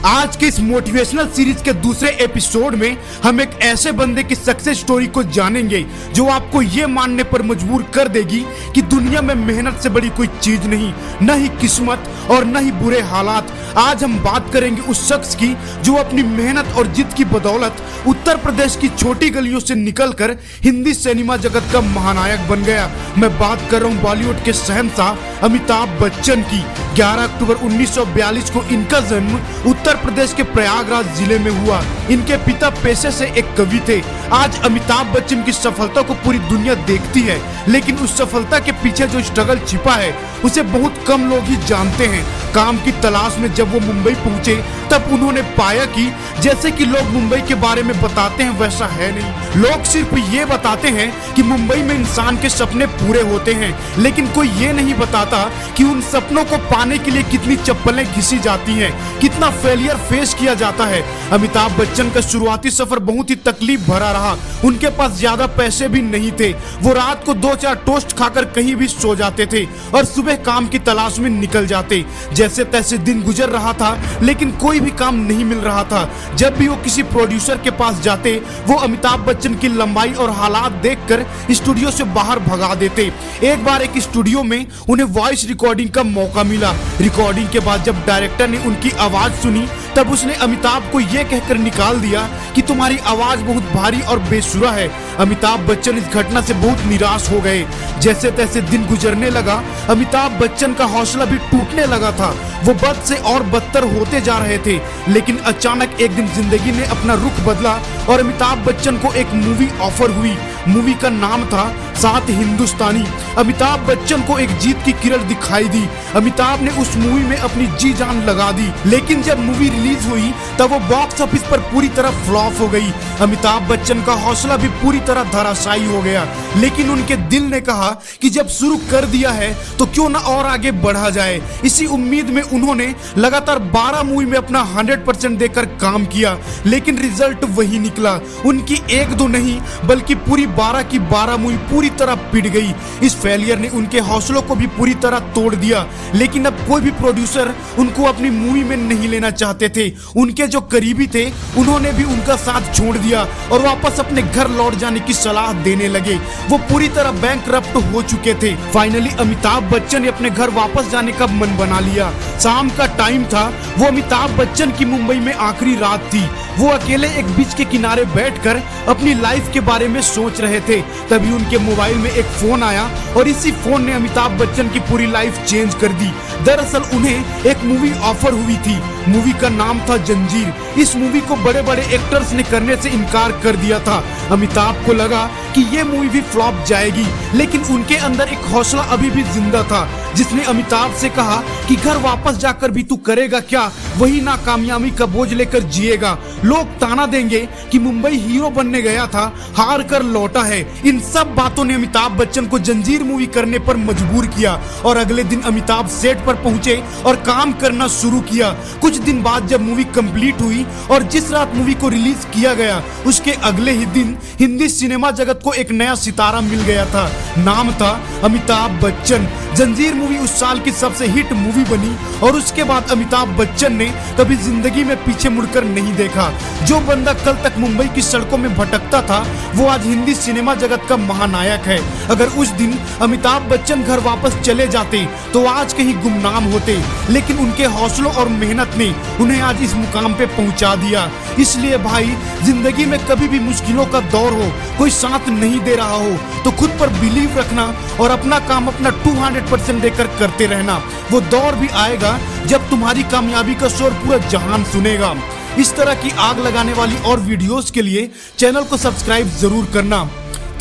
आज के इस मोटिवेशनल सीरीज के दूसरे एपिसोड में हम एक ऐसे बंदे की सक्सेस स्टोरी को जानेंगे जो आपको ये मानने पर मजबूर कर देगी कि दुनिया में मेहनत से बड़ी कोई चीज नहीं, न ही किस्मत और न ही बुरे हालात। आज हम बात करेंगे उस शख्स की जो अपनी मेहनत और जिद की बदौलत उत्तर प्रदेश की छोटी गलियों से निकलकर हिंदी सिनेमा जगत का महानायक बन गया। मैं बात कर रहा हूँ बॉलीवुड के शहंशाह अमिताभ बच्चन की। 11 अक्टूबर 1942 को इनका जन्म उत्तर प्रदेश के प्रयागराज जिले में हुआ। इनके पिता पेशे से एक कवि थे। आज अमिताभ बच्चन की सफलता को पूरी दुनिया देखती है, लेकिन उस सफलता के पीछे जो स्ट्रगल छिपा है उसे बहुत कम लोग ही जानते हैं। काम की तलाश में जब वो मुंबई पहुंचे तब उन्होंने पाया कि जैसे कि लोग मुंबई के बारे में बताते हैं वैसा है नहीं। लोग सिर्फ ये बताते हैं कि मुंबई में इंसान के सपने पूरे होते हैं, लेकिन कोई ये नहीं बताता कि उन सपनों को पाने के लिए कितनी चप्पलें घिसी जाती हैं, कितना फेलियर फेस किया जाता है। अमिताभ बच्चन का शुरुआती सफर बहुत ही तकलीफ भरा रहा। उनके पास ज्यादा पैसे भी नहीं थे। वो रात को 2-4 टोस्ट खाकर कहीं भी सो जाते थे और सुबह काम की तलाश में निकल जाते। जैसे तैसे दिन गुजर रहा था, लेकिन कोई भी काम नहीं मिल रहा था। जब भी वो किसी प्रोड्यूसर के पास जाते वो अमिताभ बच्चन की लंबाई और हालात देखकर स्टूडियो से बाहर भगा देते। एक बार एक स्टूडियो में उन्हें वॉइस रिकॉर्डिंग का मौका मिला। रिकॉर्डिंग के बाद जब डायरेक्टर ने उनकी आवाज सुनी तब उसने अमिताभ को यह कहकर निकाल दिया कि तुम्हारी आवाज बहुत भारी और बेसुरा है। अमिताभ बच्चन इस घटना से बहुत निराश हो गए। जैसे तैसे दिन गुजरने लगा, अमिताभ बच्चन का हौसला भी टूटने लगा था। वो बद से और बदतर होते जा रहे थे, लेकिन अचानक एक दिन जिंदगी ने अपना रुख बदला और अमिताभ बच्चन को एक मूवी ऑफर हुई। मूवी का नाम था 7 हिंदुस्तानी। अमिताभ बच्चन को एक जीत की किरण दिखाई दी। अमिताभ ने उस मूवी में अपनी जी जान लगा दी, लेकिन जब मूवी रिलीज हुई तब वो बॉक्स ऑफिस पर पूरी तरह फ्लॉप हो गई। अमिताभ बच्चन का हौसला भी पूरी तरह धराशायी हो गया, लेकिन उनके दिल ने कहा कि जब शुरू कर दिया है तो क्यों ना और आगे बढ़ा जाए। इसी उम्मीद में उन्होंने लगातार 12 मूवी में अपना 100% देकर काम किया, लेकिन रिजल्ट वही निकला। उनकी 1-2 नहीं बल्कि पूरी 12 की 12 मूवी पूरी तरह पिट गई। इस फेलियर ने उनके हौसलों को भी पूरी तरह तोड़ दिया, लेकिन अब कोई भी प्रोड्यूसर उनको अपनी मूवी में नहीं लेना चाहते थे। उनके जो करीबी थे उन्होंने भी उनका साथ छोड़ दिया और वापस अपने घर लौट जाने की सलाह देने लगे। वो पूरी तरह बैंकरप्ट हो चुके थे। फाइनली अमिताभ बच्चन ने अपने घर वापस जाने का मन बना लिया। शाम का टाइम था। वो अमिताभ बच्चन की मुंबई में आखिरी रात थी। वो अकेले एक बीच के किनारे बैठकर अपनी लाइफ के बारे में सोच रहे थे। तभी उनके मोबाइल में एक फोन आया और इसी फोन ने अमिताभ बच्चन की पूरी लाइफ चेंज कर दी। दरअसल उन्हें एक मूवी ऑफर हुई थी। मूवी का नाम था जंजीर। इस मूवी को बड़े बड़े एक्टर्स ने करने से इनकार कर दिया था। अमिताभ को लगा कि ये मूवी भी फ्लॉप जाएगी, लेकिन उनके अंदर एक हौसला अभी भी जिंदा था जिसने अमिताभ से कहा कि घर वापस जाकर भी तू करेगा क्या, वही नाकामयाबी का बोझ लेकर जिएगा। लोग ताना देंगे कि मुंबई हीरो बनने गया था, हार कर लौटा है। इन सब बातों ने अमिताभ बच्चन को जंजीर मूवी करने पर मजबूर किया और अगले दिन अमिताभ सेट पर पहुंचे और काम करना शुरू किया। कुछ दिन बाद जब मूवी कंप्लीट हुई और जिस रात मूवी को रिलीज किया गया उसके अगले ही दिन हिंदी सिनेमा जगत को एक नया सितारा मिल गया था। नाम था अमिताभ बच्चन। जंजीर मूवी उस साल की सबसे हिट मूवी बनी और उसके बाद अमिताभ बच्चन ने कभी जिंदगी में पीछे मुड़कर नहीं देखा। जो बंदा कल तक मुंबई की सड़कों में भटकता था वो आज हिंदी सिनेमा जगत का महानायक है। अगर उस दिन अमिताभ बच्चन घर वापस चले जाते तो आज कहीं गुमनाम होते, लेकिन उनके हौसलों और मेहनत ने उन्हें आज इस मुकाम पे पहुंचा दिया। इसलिए भाई, जिंदगी में कभी भी मुश्किलों का दौर हो, कोई साथ नहीं दे रहा हो तो खुद पर बिलीव रखना और अपना काम अपना 200% देकर करते रहना। वो दौर भी आएगा जब तुम्हारी कामयाबी का शोर पूरा जहान सुनेगा। इस तरह की आग लगाने वाली और वीडियोस के लिए चैनल को सब्सक्राइब जरूर करना।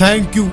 Thank you.